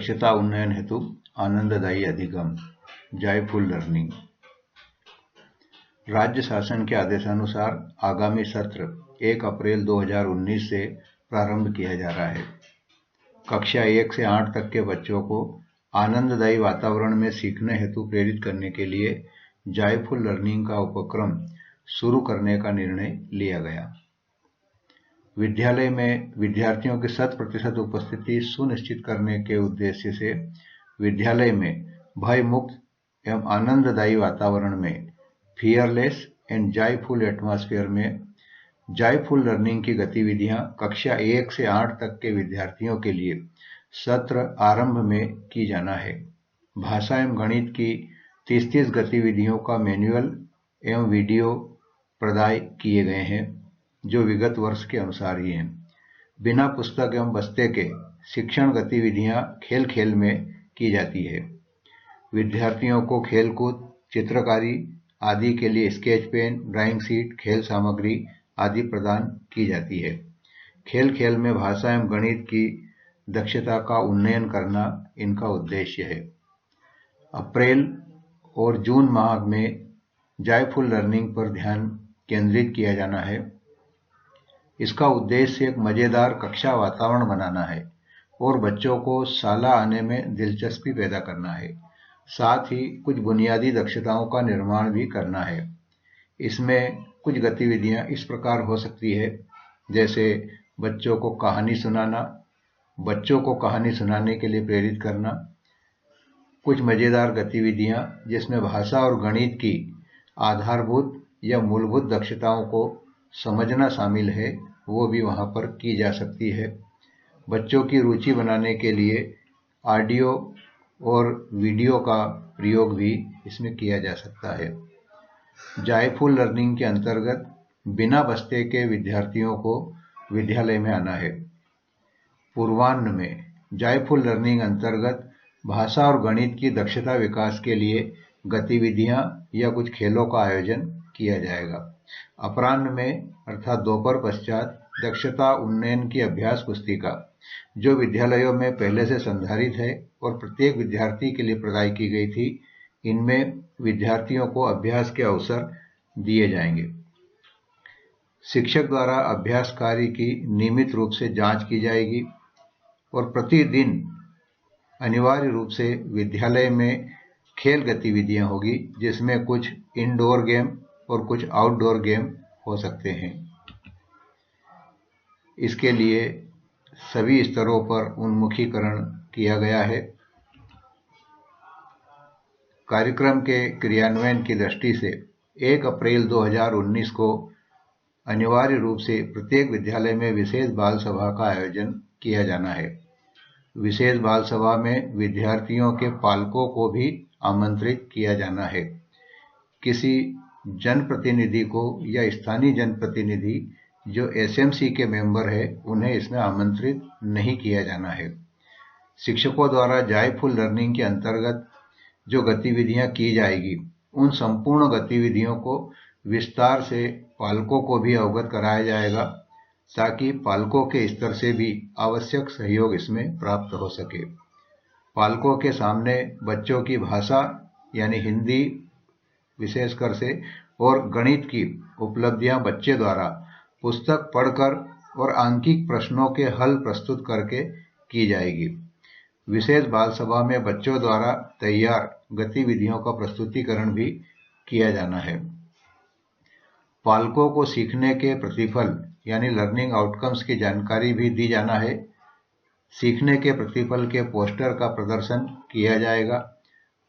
दक्षता उन्नयन हेतु आनंददायी अधिगम जॉयफुल लर्निंग। राज्य शासन के आदेशानुसार आगामी सत्र 1 अप्रैल 2019 से प्रारंभ किया जा रहा है। कक्षा 1 से 8 तक के बच्चों को आनंददायी वातावरण में सीखने हेतु प्रेरित करने के लिए जॉयफुल लर्निंग का उपक्रम शुरू करने का निर्णय लिया गया। विद्यालय में विद्यार्थियों की 100% उपस्थिति सुनिश्चित करने के उद्देश्य से विद्यालय में भय मुक्त एवं आनंददायी वातावरण में फियरलेस एंड जॉयफुल एटमॉस्फेयर में जॉयफुल लर्निंग की गतिविधियां कक्षा 1 से 8 तक के विद्यार्थियों के लिए सत्र आरंभ में की जाना है। भाषा एवं गणित की 30 गतिविधियों का मैनुअल एवं वीडियो प्रदाय किए गए हैं जो विगत वर्ष के अनुसार ही हैं। बिना पुस्तक एवं बस्ते के शिक्षण गतिविधियां खेल खेल में की जाती है। विद्यार्थियों को खेलकूद, चित्रकारी आदि के लिए स्केच पेन, ड्राइंग शीट, खेल सामग्री आदि प्रदान की जाती है। खेल खेल में भाषा एवं गणित की दक्षता का उन्नयन करना इनका उद्देश्य है। अप्रैल और जून माह में जॉयफुल लर्निंग पर ध्यान केंद्रित किया जाना है। इसका उद्देश्य एक मजेदार कक्षा वातावरण बनाना है और बच्चों को शाला आने में दिलचस्पी पैदा करना है। साथ ही कुछ बुनियादी दक्षताओं का निर्माण भी करना है। इसमें कुछ गतिविधियां इस प्रकार हो सकती है, जैसे बच्चों को कहानी सुनाना, बच्चों को कहानी सुनाने के लिए प्रेरित करना, कुछ मजेदार गतिविधियां जिसमें भाषा और गणित की आधारभूत या मूलभूत दक्षताओं को समझना शामिल है, वो भी वहां पर की जा सकती है। बच्चों की रुचि बनाने के लिए ऑडियो और वीडियो का प्रयोग भी इसमें किया जा सकता है। जॉयफुल लर्निंग के अंतर्गत बिना बस्ते के विद्यार्थियों को विद्यालय में आना है। पूर्वाह्न में जॉयफुल लर्निंग अंतर्गत भाषा और गणित की दक्षता विकास के लिए गतिविधियां या कुछ खेलों का आयोजन किया जाएगा। अपराह्न में अर्थात दोपहर पश्चात दक्षता उन्नयन की अभ्यास पुस्तिका जो विद्यालयों में पहले से संधारित है और प्रत्येक विद्यार्थी के लिए प्रदाय की गई थी, इनमें विद्यार्थियों को अभ्यास के अवसर दिए जाएंगे। शिक्षक द्वारा अभ्यास कार्य की नियमित रूप से जांच की जाएगी और प्रतिदिन अनिवार्य रूप से विद्यालय में खेल गतिविधियां होगी, जिसमें कुछ इंडोर गेम और कुछ आउटडोर गेम हो सकते हैं। इसके लिए सभी स्तरों पर उन्मुखीकरण किया गया है। कार्यक्रम के क्रियान्वयन की दृष्टि से 1 अप्रैल 2019 को अनिवार्य रूप से प्रत्येक विद्यालय में विशेष बाल सभा का आयोजन किया जाना है। विशेष बाल सभा में विद्यार्थियों के पालकों को भी आमंत्रित किया जाना है। किसी जनप्रतिनिधि को या स्थानीय जनप्रतिनिधि जो एसएमसी के मेंबर है, उन्हें इसमें आमंत्रित नहीं किया जाना है। शिक्षकों द्वारा जॉयफुल लर्निंग के अंतर्गत जो गतिविधियां की जाएगी, उन संपूर्ण गतिविधियों को विस्तार से पालकों को भी अवगत कराया जाएगा, ताकि पालकों के स्तर से भी आवश्यक सहयोग इसमें प्राप्त हो सके। पालकों के सामने बच्चों की भाषा यानी हिंदी विशेषकर से और गणित की उपलब्धियां बच्चे द्वारा पुस्तक पढ़कर और आंकिक प्रश्नों के हल प्रस्तुत करके की जाएगी। विशेष बाल सभा में बच्चों द्वारा तैयार गतिविधियों का प्रस्तुतिकरण भी किया जाना है। पालकों को सीखने के प्रतिफल यानी लर्निंग आउटकम्स की जानकारी भी दी जाना है। सीखने के प्रतिफल के पोस्टर का प्रदर्शन किया जाएगा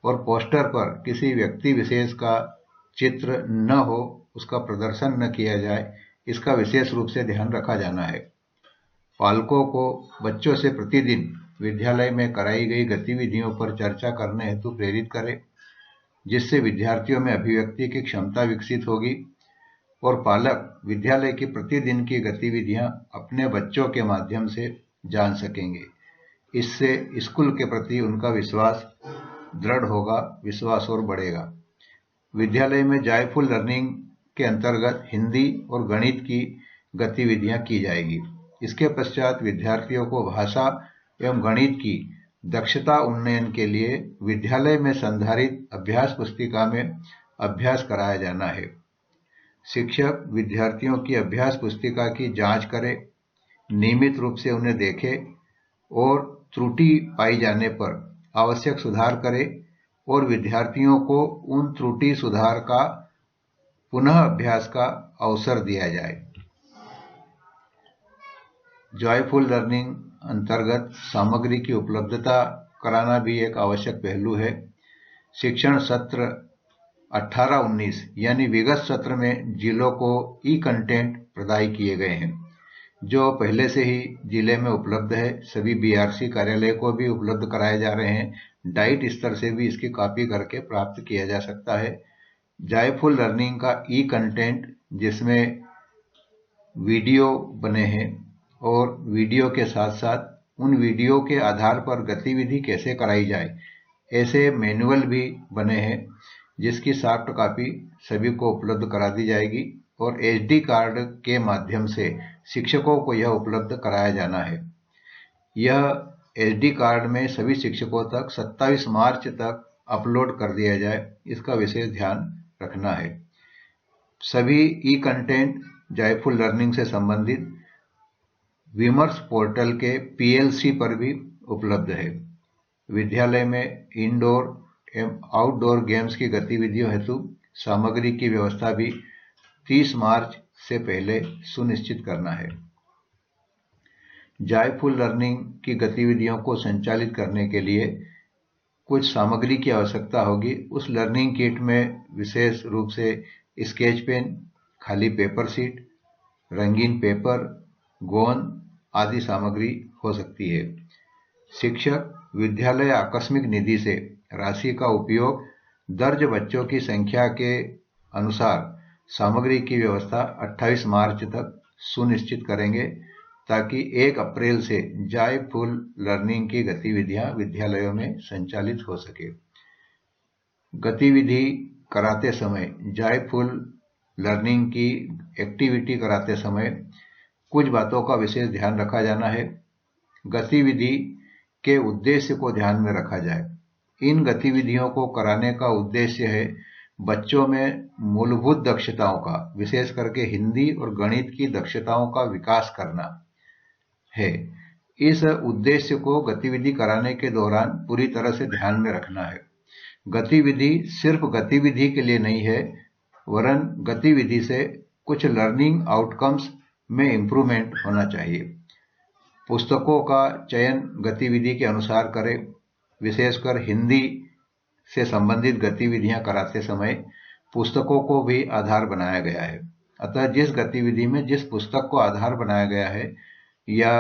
और पोस्टर पर किसी व्यक्ति विशेष का चित्र न हो, उसका प्रदर्शन न किया जाए, इसका विशेष रूप से ध्यान रखा जाना है। पालकों को बच्चों से प्रतिदिन विद्यालय में कराई गई गतिविधियों पर चर्चा करने हेतु प्रेरित करें, जिससे विद्यार्थियों में अभिव्यक्ति की क्षमता विकसित होगी और पालक विद्यालय की प्रतिदिन की गतिविधियां अपने बच्चों के माध्यम से जान सकेंगे। इससे स्कूल के प्रति उनका विश्वास दृढ़ होगा, विश्वास और बढ़ेगा। विद्यालय में जॉयफुल लर्निंग के अंतर्गत हिंदी और गणित की गतिविधियां की जाएगी। इसके पश्चात विद्यार्थियों को भाषा एवं गणित की दक्षता उन्नयन के लिए विद्यालय में संधारित अभ्यास पुस्तिका में अभ्यास कराया जाना है। शिक्षक विद्यार्थियों की अभ्यास पुस्तिका की जांच करे, नियमित रूप से उन्हें देखे और त्रुटि पाई जाने पर आवश्यक सुधार करे और विद्यार्थियों को उन त्रुटि सुधार का पुनः अभ्यास का अवसर दिया जाए। जॉयफुल लर्निंग अंतर्गत सामग्री की उपलब्धता कराना भी एक आवश्यक पहलू है। शिक्षण सत्र 18-19 यानी विगत सत्र में जिलों को ई कंटेंट प्रदान किए गए हैं, जो पहले से ही जिले में उपलब्ध है। सभी बीआरसी कार्यालय को भी उपलब्ध कराए जा रहे हैं। डाइट स्तर से भी इसकी कॉपी करके प्राप्त किया जा सकता है। जॉयफुल लर्निंग का ई कंटेंट, जिसमें वीडियो बने हैं और वीडियो के साथ साथ उन वीडियो के आधार पर गतिविधि कैसे कराई जाए, ऐसे मैनुअल भी बने हैं, जिसकी सॉफ्ट कॉपी सभी को उपलब्ध करा दी जाएगी और एसडी कार्ड के माध्यम से शिक्षकों को यह उपलब्ध कराया जाना है। यह एसडी कार्ड में सभी शिक्षकों तक 27 मार्च तक अपलोड कर दिया जाए, इसका विशेष ध्यान रखना है। सभी ई कंटेंट जॉयफुल लर्निंग से संबंधित विमर्श पोर्टल के पीएलसी पर भी उपलब्ध है। विद्यालय में इंडोर एवं आउटडोर गेम्स की गतिविधियों हेतु सामग्री की व्यवस्था भी 30 मार्च से पहले सुनिश्चित करना है। जॉयफुल लर्निंग की गतिविधियों को संचालित करने के लिए कुछ सामग्री की आवश्यकता होगी। उस लर्निंग किट में विशेष रूप से स्केच पेन, खाली पेपर शीट, रंगीन पेपर, गोंद आदि सामग्री हो सकती है। शिक्षक विद्यालय आकस्मिक निधि से राशि का उपयोग दर्ज बच्चों की संख्या के अनुसार सामग्री की व्यवस्था 28 मार्च तक सुनिश्चित करेंगे, ताकि 1 अप्रैल से जॉयफुल लर्निंग की गतिविधियां विद्यालयों में संचालित हो सके। गतिविधि कराते समय, जॉयफुल लर्निंग की एक्टिविटी कराते समय कुछ बातों का विशेष ध्यान रखा जाना है। गतिविधि के उद्देश्य को ध्यान में रखा जाए। इन गतिविधियों को कराने का उद्देश्य है बच्चों में मूलभूत दक्षताओं का, विशेष करके हिंदी और गणित की दक्षताओं का विकास करना है। इस उद्देश्य को गतिविधि कराने के दौरान पूरी तरह से ध्यान में रखना है। गतिविधि सिर्फ गतिविधि के लिए नहीं है, वरन गतिविधि से कुछ लर्निंग आउटकम्स में इंप्रूवमेंट होना चाहिए। पुस्तकों का चयन गतिविधि के अनुसार करें। विशेषकर हिंदी से संबंधित गतिविधियां कराते समय पुस्तकों को भी आधार बनाया गया है। अतः जिस गतिविधि में जिस पुस्तक को आधार बनाया गया है या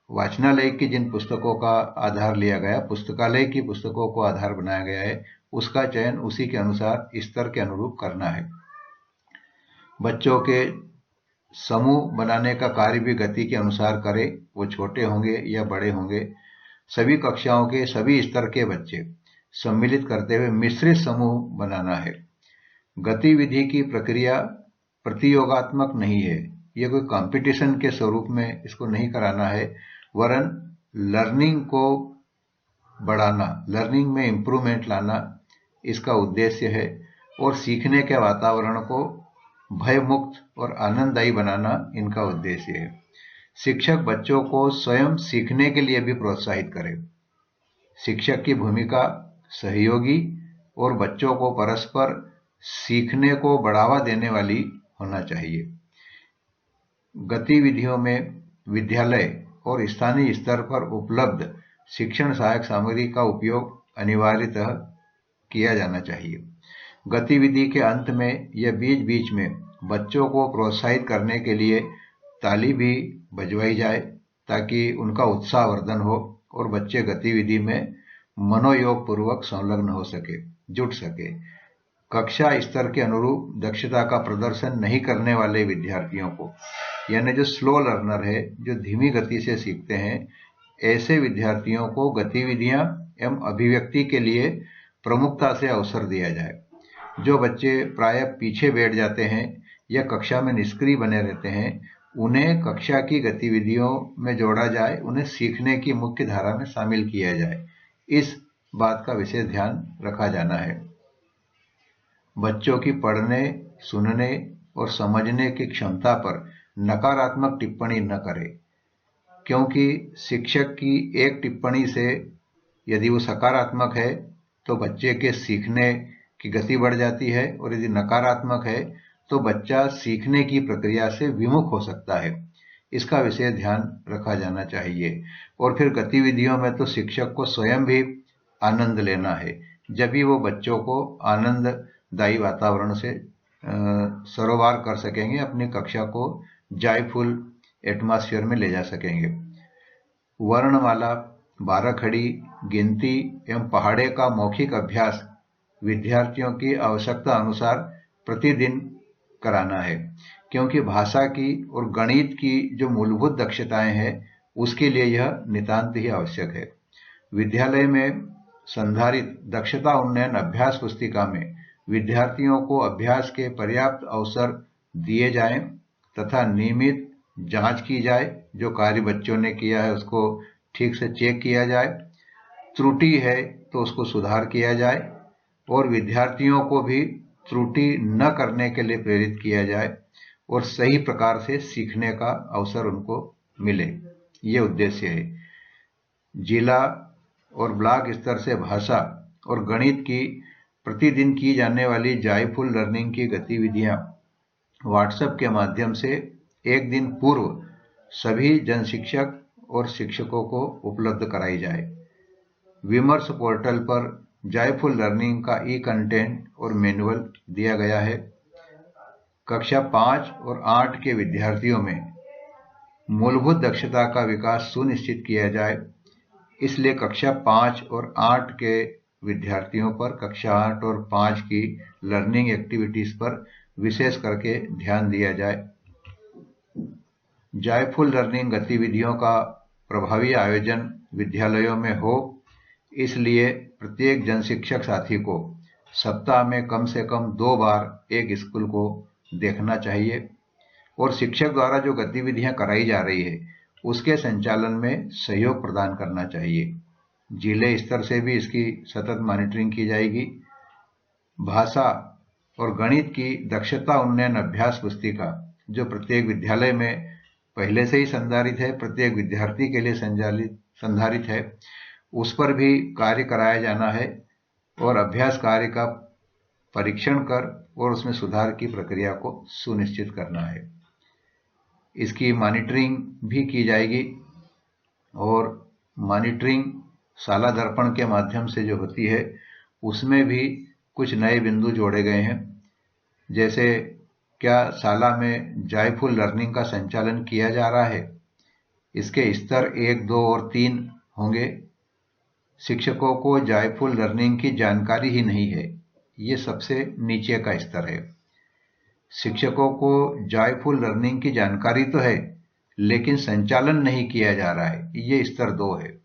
वाचनालय की जिन पुस्तकों का आधार लिया गया, पुस्तकालय की पुस्तकों को आधार बनाया गया है, उसका चयन उसी के अनुसार स्तर के अनुरूप करना है। बच्चों के समूह बनाने का कार्य भी गति के अनुसार करें, वो छोटे होंगे या बड़े होंगे। सभी कक्षाओं के सभी स्तर के बच्चे सम्मिलित करते हुए मिश्रित समूह बनाना है। गतिविधि की प्रक्रिया प्रतियोगात्मक नहीं है, यह कोई कंपटीशन के स्वरूप में इसको नहीं कराना है, वरन लर्निंग को बढ़ाना, लर्निंग में इंप्रूवमेंट लाना इसका उद्देश्य है और सीखने के वातावरण को भयमुक्त और आनंददायी बनाना इनका उद्देश्य है। शिक्षक बच्चों को स्वयं सीखने के लिए भी प्रोत्साहित करें। शिक्षक की भूमिका सहयोगी और बच्चों को परस्पर सीखने को बढ़ावा देने वाली होना चाहिए। गतिविधियों में विद्यालय और स्थानीय स्तर पर उपलब्ध शिक्षण सहायक सामग्री का उपयोग अनिवार्यतः किया जाना चाहिए। गतिविधि के अंत में या बीच बीच में बच्चों को प्रोत्साहित करने के लिए ताली भी बजवाई जाए, ताकि उनका उत्साहवर्धन हो और बच्चे गतिविधि में मनोयोग पूर्वक संलग्न हो सके, जुट सके। कक्षा स्तर के अनुरूप दक्षता का प्रदर्शन नहीं करने वाले विद्यार्थियों को, यानी जो स्लो लर्नर है, जो धीमी गति से सीखते हैं, ऐसे विद्यार्थियों को गतिविधियां एवं अभिव्यक्ति के लिए प्रमुखता से अवसर दिया जाए। जो बच्चे प्रायः पीछे बैठ जाते हैं या कक्षा में निष्क्रिय बने रहते हैं, उन्हें कक्षा की गतिविधियों में जोड़ा जाए, उन्हें सीखने की मुख्य धारा में शामिल किया जाए। इस बात का विशेष ध्यान रखा जाना है। बच्चों की पढ़ने, सुनने और समझने की क्षमता पर नकारात्मक टिप्पणी न करें, क्योंकि शिक्षक की एक टिप्पणी से यदि वो सकारात्मक है तो बच्चे के सीखने की गति बढ़ जाती है, और यदि नकारात्मक है तो बच्चा सीखने की प्रक्रिया से विमुख हो सकता है। इसका विशेष ध्यान रखा जाना चाहिए। और फिर गतिविधियों में तो शिक्षक को स्वयं भी आनंद लेना है, जब भी वो बच्चों को आनंददायी वातावरण से सरोवर कर सकेंगे, अपनी कक्षा को जॉयफुल एटमॉस्फेयर में ले जा सकेंगे। वर्णमाला, बाराखड़ी, गिनती एवं पहाड़े का मौखिक अभ्यास विद्यार्थियों की आवश्यकता अनुसार प्रतिदिन कराना है, क्योंकि भाषा की और गणित की जो मूलभूत दक्षताएं हैं उसके लिए यह नितांत ही आवश्यक है। विद्यालय में संधारित दक्षता उन्नयन अभ्यास पुस्तिका में विद्यार्थियों को अभ्यास के पर्याप्त अवसर दिए जाएं तथा नियमित जांच की जाए। जो कार्य बच्चों ने किया है उसको ठीक से चेक किया जाए, त्रुटि है तो उसको सुधार किया जाए, और विद्यार्थियों को भी त्रुटि न करने के लिए प्रेरित किया जाए और सही प्रकार से सीखने का अवसर उनको मिले। ये उद्देश्य है। जिला और ब्लॉक स्तर से भाषा और गणित की प्रतिदिन की जाने वाली जॉयफुल लर्निंग की गतिविधियां व्हाट्सएप के माध्यम से एक दिन पूर्व सभी जन शिक्षक और शिक्षकों को उपलब्ध कराई जाए। विमर्श पोर्टल पर जॉयफुल लर्निंग का ई कंटेंट और मैनुअल दिया गया है। कक्षा 5 और 8 के विद्यार्थियों में मूलभूत दक्षता का विकास सुनिश्चित किया जाए, इसलिए कक्षा 5 और 8 के विद्यार्थियों पर कक्षा 8 और 5 की लर्निंग एक्टिविटीज पर विशेष करके ध्यान दिया जाए। जॉयफुल लर्निंग गतिविधियों का प्रभावी आयोजन विद्यालयों में हो, इसलिए प्रत्येक जन शिक्षक साथी को सप्ताह में कम से कम 2 बार एक स्कूल को देखना चाहिए और शिक्षक द्वारा जो गतिविधियां कराई जा रही है उसके संचालन में सहयोग प्रदान करना चाहिए। जिले स्तर से भी इसकी सतत मॉनिटरिंग की जाएगी। भाषा और गणित की दक्षता उन्नयन अभ्यास पुस्तिका जो प्रत्येक विद्यालय में पहले से ही संधारित है, प्रत्येक विद्यार्थी के लिए संधारित है, उस पर भी कार्य कराया जाना है और अभ्यास कार्य का परीक्षण कर और उसमें सुधार की प्रक्रिया को सुनिश्चित करना है। इसकी मॉनिटरिंग भी की जाएगी और मॉनिटरिंग शाला दर्पण के माध्यम से जो होती है उसमें भी कुछ नए बिंदु जोड़े गए हैं। जैसे क्या शाला में जॉयफुल लर्निंग का संचालन किया जा रहा है, इसके स्तर 1, 2 और 3 होंगे। शिक्षकों को जॉयफुल लर्निंग की जानकारी ही नहीं है, ये सबसे नीचे का स्तर है। शिक्षकों को जॉयफुल लर्निंग की जानकारी तो है लेकिन संचालन नहीं किया जा रहा है, ये स्तर 2 है।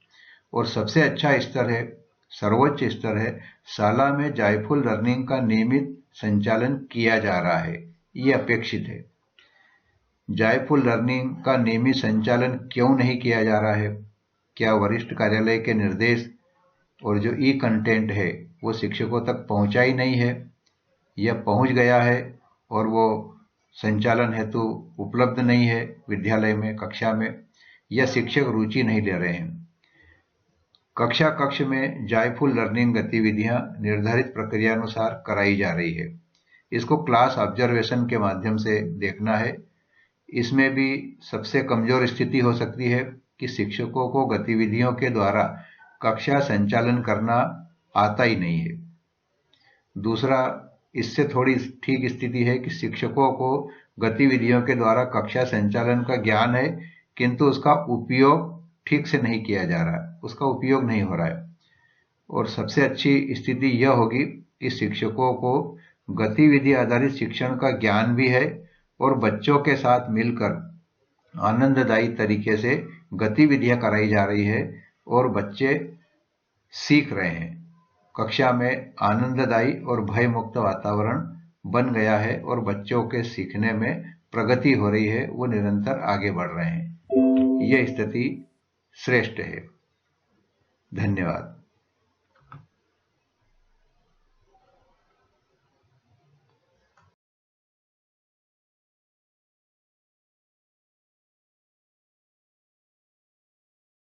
और सबसे अच्छा स्तर है, सर्वोच्च स्तर है, शाला में जॉयफुल लर्निंग का नियमित संचालन किया जा रहा है, ये अपेक्षित है। जॉयफुल लर्निंग का नियमित संचालन क्यों नहीं किया जा रहा है? क्या वरिष्ठ कार्यालय के निर्देश और जो ई कंटेंट है वो शिक्षकों तक पहुंचा ही नहीं है, या पहुंच गया है और वो संचालन हेतु उपलब्ध नहीं है विद्यालय में, कक्षा में, या शिक्षक रुचि नहीं ले रहे हैं? कक्षा कक्ष में जॉयफुल लर्निंग गतिविधियां निर्धारित प्रक्रिया अनुसार कराई जा रही है। इसको क्लास ऑब्जर्वेशन के माध्यम से देखना है। इसमें भी सबसे कमजोर स्थिति हो सकती है कि शिक्षकों को गतिविधियों के द्वारा कक्षा संचालन करना आता ही नहीं है। दूसरा, इससे थोड़ी ठीक स्थिति है कि शिक्षकों को गतिविधियों के द्वारा कक्षा संचालन का ज्ञान है किंतु उसका उपयोग ठीक से नहीं किया जा रहा है, उसका उपयोग नहीं हो रहा है। और सबसे अच्छी स्थिति यह होगी कि शिक्षकों को गतिविधि आधारित शिक्षण का ज्ञान भी है और बच्चों के साथ मिलकर आनंददायी तरीके से गतिविधियां कराई जा रही है और बच्चे सीख रहे हैं। कक्षा में आनंददायी और भयमुक्त वातावरण बन गया है और बच्चों के सीखने में प्रगति हो रही है, वो निरंतर आगे बढ़ रहे हैं। यह स्थिति श्रेष्ठ है। धन्यवाद।